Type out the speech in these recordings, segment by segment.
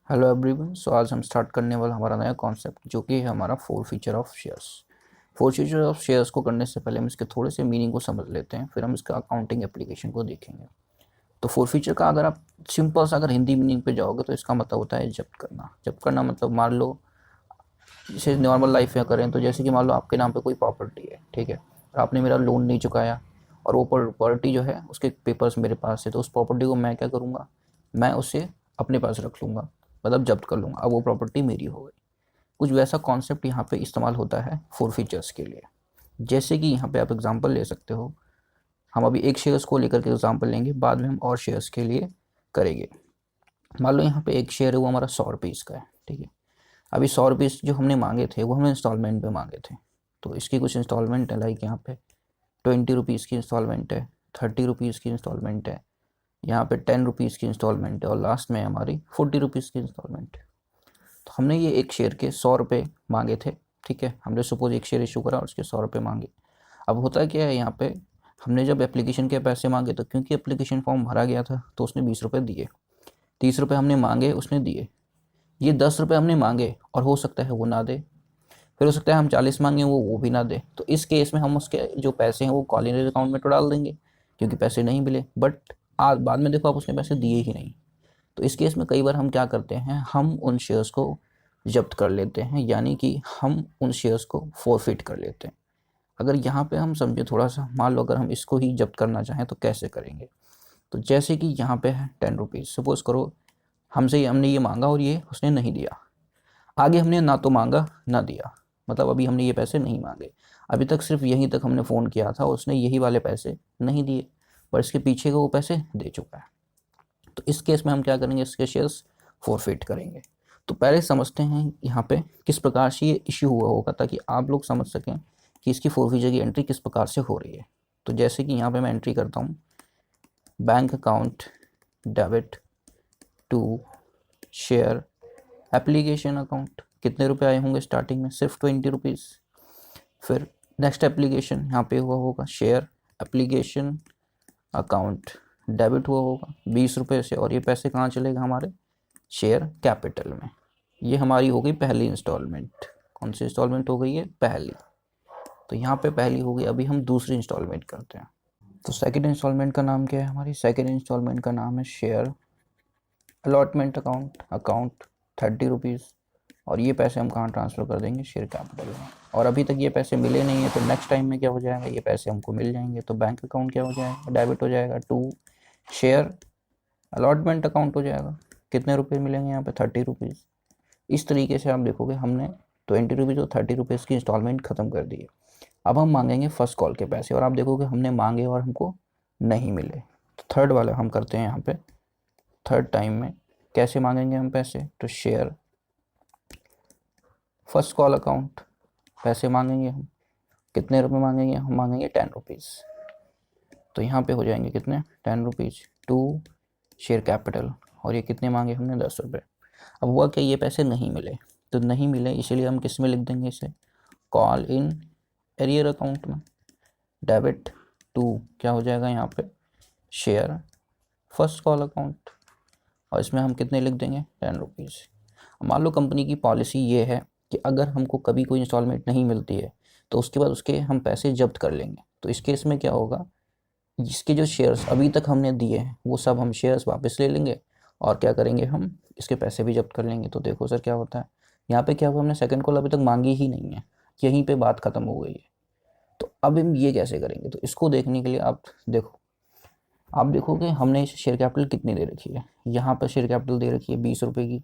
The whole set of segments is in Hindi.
Hello everyone. सो आज हम स्टार्ट करने वाला हमारा नया कॉन्सेप्ट जो कि है हमारा four feature of shares. Four feature of shares को करने से पहले हम इसके थोड़े से मीनिंग को समझ लेते हैं, फिर हम इसका अकाउंटिंग एप्लीकेशन को देखेंगे। तो फोर फीचर का अगर आप सिंपल सा अगर हिंदी मीनिंग पे जाओगे तो इसका मतलब होता है जब्त करना। जब्त करना मतलब मान लो जैसे नॉर्मल लाइफ में करें तो जैसे कि मान लो आपके नाम पे कोई प्रॉपर्टी है, ठीक है, और आपने मेरा लोन नहीं चुकाया और वो प्रॉपर्टी जो है उसके पेपर्स मेरे पास है, तो उस प्रॉपर्टी को मैं क्या करूँगा, मैं उसे अपने पास रख लूँगा, मतलब जब्त कर लूँगा। अब वो प्रॉपर्टी मेरी हो गई। कुछ वैसा कॉन्सेप्ट यहाँ पे इस्तेमाल होता है फोर फीचर्स के लिए। जैसे कि यहाँ पे आप एग्जांपल ले सकते हो। हम अभी एक शेयर्स को लेकर के एग्जांपल लेंगे, बाद में हम और शेयर्स के लिए करेंगे। मान लो यहाँ पे एक शेयर है, वो हमारा 100 रुपीज़ का है, ठीक है। अभी 100 रुपीज़ जो हमने मांगे थे वो हमने इंस्टॉलमेंट पे मांगे थे, तो इसकी कुछ इंस्टॉलमेंट है, लाइक यहाँ पे 20 रुपीज़ की इंस्टॉलमेंट है, 30 रुपीज़ की इंस्टॉलमेंट है, यहाँ पे 10 रुपीज़ की इंस्टॉलमेंट है और लास्ट में हमारी 40 रुपीज़ की इंस्टॉलमेंट है। तो हमने ये एक शेयर के 100 रुपये मांगे थे, ठीक है। हमने सपोज एक शेयर इशू करा और उसके 100 रुपये मांगे। अब होता क्या है यहाँ पे, हमने जब एप्लीकेशन के पैसे मांगे तो क्योंकि एप्लीकेशन फॉर्म भरा गया था तो उसने 20 रुपये दिए, 30 रुपये हमने मांगे उसने दिए, ये 10 रुपये हमने मांगे और हो सकता है वो ना दे, फिर हो सकता है हम 40 मांगे वो भी ना दे। तो इस केस में हम उसके जो पैसे हैं वो कॉलिनरी अकाउंट में तो डाल देंगे क्योंकि पैसे नहीं मिले, बट आज बाद में देखो आप उसने पैसे दिए ही नहीं। तो इस केस में कई बार हम क्या करते हैं, हम उन शेयर्स को जब्त कर लेते हैं, यानी कि हम उन शेयर्स को फोरफिट कर लेते हैं। अगर यहाँ पे हम समझे थोड़ा सा, मान लो अगर हम इसको ही जब्त करना चाहें तो कैसे करेंगे। तो जैसे कि यहाँ पे है 10 रुपीज़, सपोज करो हमसे हमने ये मांगा और ये उसने नहीं दिया। आगे हमने ना तो मांगा ना दिया, मतलब अभी हमने ये पैसे नहीं मांगे, अभी तक सिर्फ यहीं तक हमने फ़ोन किया था, उसने यही वाले पैसे नहीं दिए, पर इसके पीछे का वो पैसे दे चुका है। तो इस केस में हम क्या करेंगे, इसके शेयर्स फोरफिट करेंगे। तो पहले समझते हैं यहाँ पे किस प्रकार से ये इश्यू हुआ होगा, ताकि आप लोग समझ सकें कि इसकी फोरफिचर की एंट्री किस प्रकार से हो रही है। तो जैसे कि यहाँ पे मैं एंट्री करता हूँ, bank account debit to share application account. कितने रुपए आए होंगे स्टार्टिंग में, सिर्फ 20 रुपीज़। फिर नेक्स्ट एप्लीकेशन यहाँ पे हुआ होगा शेयर एप्लीकेशन अकाउंट, डेबिट हुआ होगा 20 रुपये से, और ये पैसे कहाँ चलेगा, हमारे शेयर कैपिटल में। ये हमारी हो गई पहली इंस्टॉलमेंट। कौन सी इंस्टॉलमेंट हो गई है, पहली। तो यहाँ पे पहली हो गई, अभी हम दूसरी इंस्टॉलमेंट करते हैं। तो सेकंड इंस्टॉलमेंट का नाम क्या है, हमारी सेकंड इंस्टॉलमेंट का नाम है share allotment account, account 30 rupees, और ये पैसे हम कहाँ ट्रांसफ़र कर देंगे, शेयर कैपिटल में। और अभी तक ये पैसे मिले नहीं है, तो नेक्स्ट टाइम में क्या हो जाएगा, ये पैसे हमको मिल जाएंगे, तो बैंक अकाउंट क्या हो जाएगा, डेबिट हो जाएगा टू शेयर अलॉटमेंट अकाउंट हो जाएगा। कितने रुपए मिलेंगे यहाँ पे, 30 रुपीज़। इस तरीके से आप देखोगे हमने 20 रुपीज़ और 30 रुपीज़ की इंस्टॉलमेंट ख़त्म कर दी है। अब हम मांगेंगे फर्स्ट कॉल के पैसे, और आप देखोगे हमने मांगे और हमको नहीं मिले। तो थर्ड वाला हम करते हैं यहाँ पे, थर्ड टाइम में कैसे मांगेंगे हम पैसे, तो शेयर फर्स्ट कॉल अकाउंट, पैसे मांगेंगे हम। कितने रुपए मांगेंगे, हम मांगेंगे 10 रुपीज़। तो यहाँ पे हो जाएंगे कितने, 10 रुपीज़ टू शेयर कैपिटल, और ये कितने मांगे हमने, 10 रुपये। अब हुआ क्या, ये पैसे नहीं मिले, तो नहीं मिले इसलिए हम किस में लिख देंगे इसे, कॉल इन एरियर अकाउंट में। डेबिट टू क्या हो जाएगा यहाँ पे, शेयर फर्स्ट कॉल अकाउंट, और इसमें हम कितने लिख देंगे, 10 रुपीज़। मान लो कंपनी की पॉलिसी ये है कि अगर हमको कभी कोई इंस्टॉलमेंट नहीं मिलती है तो उसके बाद उसके हम पैसे जब्त कर लेंगे। तो इस केस में क्या होगा, जिसके जो शेयर्स अभी तक हमने दिए हैं वो सब हम शेयर्स वापस ले लेंगे, और क्या करेंगे, हम इसके पैसे भी जब्त कर लेंगे। तो देखो सर क्या होता है, यहाँ पे क्या हुआ, हमने सेकंड कॉल अभी तक मांगी ही नहीं है, यहीं पे बात खत्म हो गई है। तो अब हम ये कैसे करेंगे, तो इसको देखने के लिए आप देखो, आप देखोगे हमने शेयर कैपिटल कितनी दे रखी है, यहाँ पर शेयर कैपिटल दे रखी है 20 रुपये की,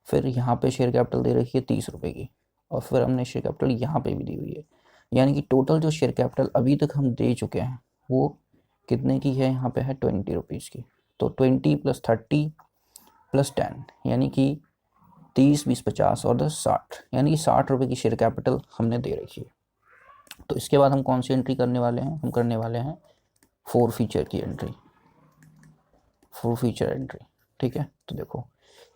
फिर यहाँ पे शेयर कैपिटल दे रखी है 30 रुपये की, और फिर हमने शेयर कैपिटल यहाँ पे भी दी हुई है। यानी कि टोटल जो शेयर कैपिटल अभी तक हम दे चुके हैं वो कितने की है, यहाँ पे है 20 रुपीज़ की। तो 20 + 30 + 10 यानी कि 30, 20, 50 और 10, 60, यानी कि 60 रुपये की शेयर कैपिटल हमने दे रखी है। तो इसके बाद हम कौन सी एंट्री करने वाले हैं, हम करने वाले हैं फोर फीचर की एंट्री, फोर फीचर एंट्री, ठीक है। तो देखो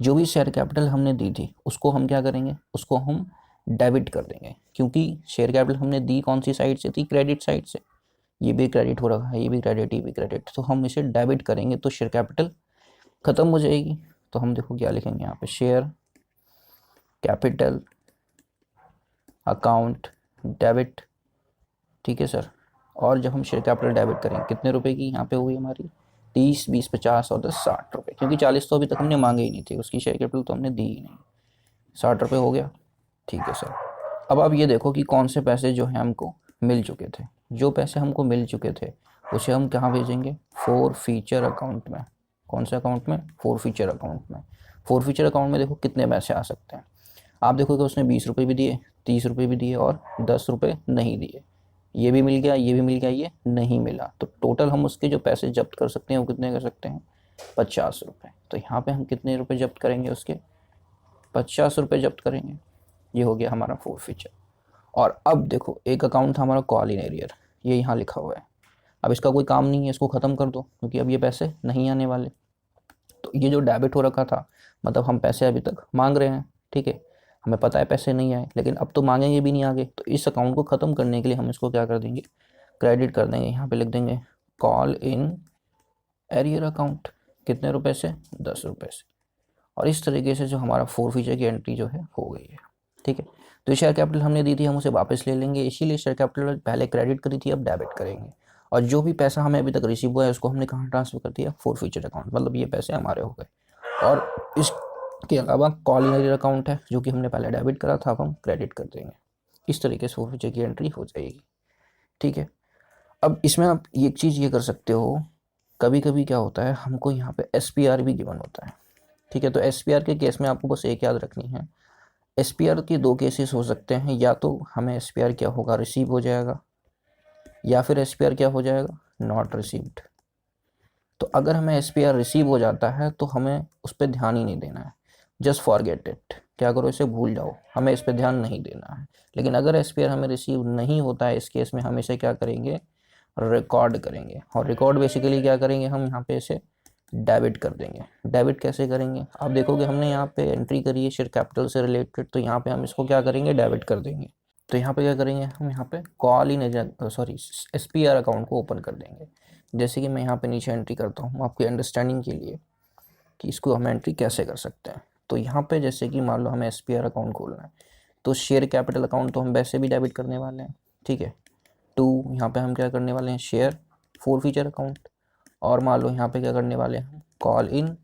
जो भी शेयर कैपिटल हमने दी थी उसको हम क्या करेंगे, उसको हम डेबिट कर देंगे, क्योंकि शेयर कैपिटल हमने दी कौन सी साइड से थी, क्रेडिट साइड से। ये भी क्रेडिट हो रखा है, ये भी क्रेडिट, ये भी क्रेडिट, तो हम इसे डेबिट करेंगे तो शेयर कैपिटल ख़त्म हो जाएगी। तो हम देखो क्या लिखेंगे यहाँ पे, शेयर कैपिटल अकाउंट डेबिट, ठीक है सर। और जब हम शेयर कैपिटल डेबिट करेंगे कितने रुपए की यहाँ पे हुई हमारी, 30, 20, 50 और 10, 60 रुपये, क्योंकि 40 तो अभी तक हमने मांगे ही नहीं थे, उसकी शेयर कैपिटल तो हमने दी ही नहीं, 60 रुपये हो गया, ठीक है सर। अब आप ये देखो कि कौन से पैसे जो हैं हमको मिल चुके थे, जो पैसे हमको मिल चुके थे उसे हम कहाँ भेजेंगे, फोर फीचर अकाउंट में। कौन से अकाउंट में, फोर फीचर अकाउंट में। फोर फीचर अकाउंट में देखो कितने पैसे आ सकते हैं, आप देखोगे उसने 20 रुपये भी दिए, 30 रुपये भी दिए और 10 रुपये नहीं दिए, ये भी मिल गया, ये भी मिल गया, ये नहीं मिला, तो टोटल हम उसके जो पैसे जब्त कर सकते हैं वो कितने कर सकते हैं, 50 रुपये। तो यहाँ पे हम कितने रुपए जब्त करेंगे, उसके 50 रुपये जब्त करेंगे। ये हो गया हमारा फोर फीचर। और अब देखो एक अकाउंट था हमारा कॉल इन एरियर, ये यहाँ लिखा हुआ है, अब इसका कोई काम नहीं है, इसको ख़त्म कर दो क्योंकि अब ये पैसे नहीं आने वाले। तो ये जो डेबिट हो रखा था, मतलब हम पैसे अभी तक मांग रहे हैं, ठीक है, हमें पता है पैसे नहीं आए, लेकिन अब तो मांगेंगे भी नहीं आगे, तो इस अकाउंट को ख़त्म करने के लिए हम इसको क्या कर देंगे, क्रेडिट कर देंगे। यहाँ पे लिख देंगे कॉल इन एरियर अकाउंट, कितने रुपए से, 10 रुपये से। और इस तरीके से जो हमारा फोर फीचर की एंट्री जो है हो गई है, ठीक है। तो शेयर कैपिटल हमने दी थी, हम उसे वापस ले लेंगे, इसीलिए शेयर कैपिटल पहले क्रेडिट करी थी, अब डेबिट करेंगे। और जो भी पैसा हमें अभी तक रिसीव हुआ है उसको हमने कहाँ ट्रांसफर कर दिया, फोर फीचर अकाउंट, मतलब ये पैसे हमारे हो गए। और इसके अलावा कॉल इन एरियर अकाउंट है जो कि हमने पहले डेबिट करा था, अब हम क्रेडिट कर देंगे। इस तरीके से फोर फीचर की एंट्री हो जाएगी, ठीक है। अब इसमें आप एक चीज़ ये कर सकते हो, कभी कभी क्या होता है हमको यहाँ पे SPR भी गिवन होता है, ठीक है। तो SPR के केस में आपको बस एक याद रखनी है, SPR के दो केसेस हो सकते हैं, या तो हमें SPR क्या होगा, रिसीव हो जाएगा, या फिर SPR क्या हो जाएगा, नॉट रिसीव्ड। तो अगर हमें SPR रिसीव हो जाता है तो हमें उस पर ध्यान ही नहीं देना है, जस्ट फॉरगेट इट, क्या करो इसे भूल जाओ, हमें इस पर ध्यान नहीं देना है। लेकिन अगर SPR हमें रिसीव नहीं होता है, इस केस में हम इसे क्या करेंगे, रिकॉर्ड करेंगे। और रिकॉर्ड बेसिकली क्या करेंगे, हम यहाँ पे इसे डेबिट कर देंगे। डेबिट कैसे करेंगे, आप देखोगे हमने यहाँ पे एंट्री करी है शेयर कैपिटल से रिलेटेड, तो यहाँ पे हम इसको क्या करेंगे, डेबिट कर देंगे। तो यहाँ पे क्या करेंगे, हम यहाँ पे कॉल इन SPR अकाउंट को ओपन कर देंगे। जैसे कि मैं यहाँ पे नीचे एंट्री करता हूँ आपकी अंडरस्टैंडिंग के लिए कि इसको हम एंट्री कैसे कर सकते हैं। तो यहाँ पे जैसे कि मान लो हमें SPR अकाउंट खोलना है, तो शेयर कैपिटल अकाउंट तो हम वैसे भी डेबिट करने वाले हैं, ठीक है। टू यहाँ पे हम क्या करने वाले हैं, शेयर फोर फीचर अकाउंट, और मान लो यहाँ पे क्या करने वाले हैं, कॉल इन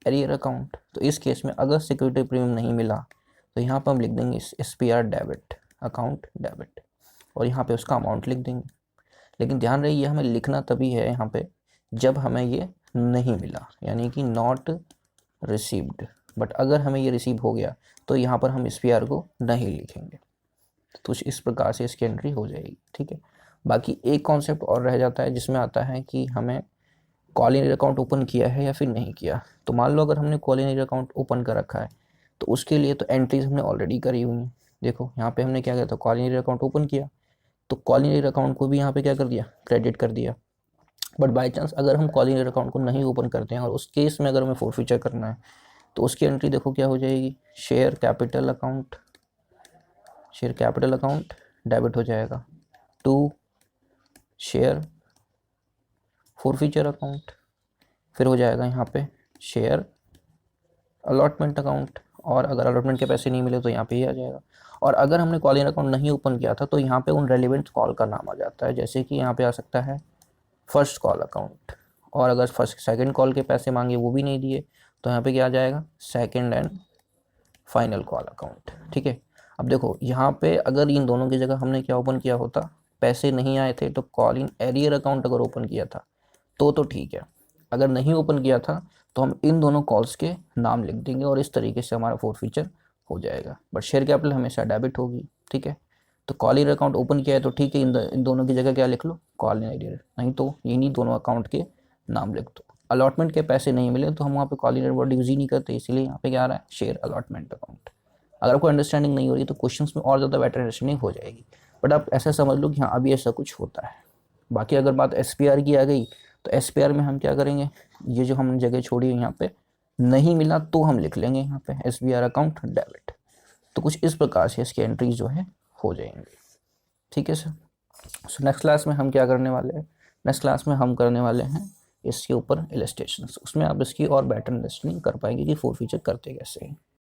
एरियर अकाउंट। तो इस केस में अगर सिक्योरिटी प्रीमियम नहीं मिला तो यहाँ पर हम लिख देंगे SPR डेबिट अकाउंट डेबिट, और यहाँ पे उसका अमाउंट लिख देंगे। लेकिन ध्यान रहे ये हमें लिखना तभी है यहाँ पे जब हमें ये नहीं मिला, यानी कि नॉट रिसीव्ड। बट अगर हमें ये रिसीव हो गया तो यहाँ पर हम SPR को नहीं लिखेंगे। तो इस प्रकार से इसकी एंट्री हो जाएगी, ठीक है। बाकी एक कॉन्सेप्ट और रह जाता है जिसमें आता है कि हमें call in arrear account open किया है या फिर नहीं किया। तो मान लो अगर हमने call in arrear account open कर रखा है तो उसके लिए तो एंट्रीज हमने ऑलरेडी करी हुई हैं। देखो यहाँ पे हमने क्या किया था, call in arrear account open किया, तो कॉल इन एरियर अकाउंट को भी यहाँ पे क्या कर दिया, क्रेडिट कर दिया। बट बाई चांस अगर हम कॉल इन एरियर अकाउंट को नहीं ओपन करते हैं और उस केस में अगर हमें फोर फीचर करना है तो उसकी एंट्री देखो क्या हो जाएगी, share capital account, share capital account debit हो जाएगा, to share forfeiture account, फिर हो जाएगा यहाँ पे शेयर अलॉटमेंट अकाउंट, और अगर अलॉटमेंट के पैसे नहीं मिले तो यहाँ पे ही आ जाएगा। और अगर हमने कॉल इन अकाउंट नहीं ओपन किया था तो यहाँ पे उन रेलिवेंट कॉल का नाम आ जाता है, जैसे कि यहाँ पे आ सकता है फर्स्ट कॉल अकाउंट, और अगर फर्स्ट सेकंड कॉल के पैसे मांगे वो भी नहीं दिए तो यहाँ पे क्या आ जाएगा, second and final call account, ठीक है। अब देखो यहाँ पे अगर इन दोनों की जगह हमने क्या ओपन किया होता, पैसे नहीं आए थे तो कॉल इन एरियर अकाउंट अगर ओपन किया था तो ठीक है, अगर नहीं ओपन किया था तो हम इन दोनों कॉल्स के नाम लिख देंगे और इस तरीके से हमारा फोर फीचर हो जाएगा। बट शेयर कैपिटल हमेशा डेबिट होगी, ठीक है। तो कॉल इन अकाउंट ओपन किया है तो ठीक है, इन दोनों की जगह क्या लिख लो, कॉल इन एरियर, नहीं तो इन्हीं दोनों अकाउंट के नाम लिख दो। अलॉटमेंट के पैसे नहीं मिले तो हम वहाँ पे कॉल इन वर्ड यूज़ ही नहीं करते, इसीलिए यहाँ पे क्या आ रहा है, शेयर अलॉटमेंट अकाउंट। अगर आपको अंडरस्टैंडिंग नहीं हो रही तो क्वेश्चंस में और ज़्यादा बेटर अंडरस्टैंडिंग हो जाएगी। बट आप ऐसा समझ लो कि हाँ अभी ऐसा कुछ होता है। बाकी अगर बात SPR की आ गई तो SPR में हम क्या करेंगे, ये जो हमने जगह छोड़ी है यहाँ पे नहीं मिला तो हम लिख लेंगे यहाँ पे SPR अकाउंट डेबिट। तो कुछ इस प्रकार से इसकी एंट्रीज जो है हो जाएंगी, ठीक है सर। सो नेक्स्ट क्लास में हम क्या करने वाले हैं, नेक्स्ट क्लास में हम करने वाले हैं इसके ऊपर इलस्ट्रेशन, उसमें आप इसकी और बेटर अंडरस्टैंडिंग कर पाएंगे कि फोर फीचर करते कैसे हैं।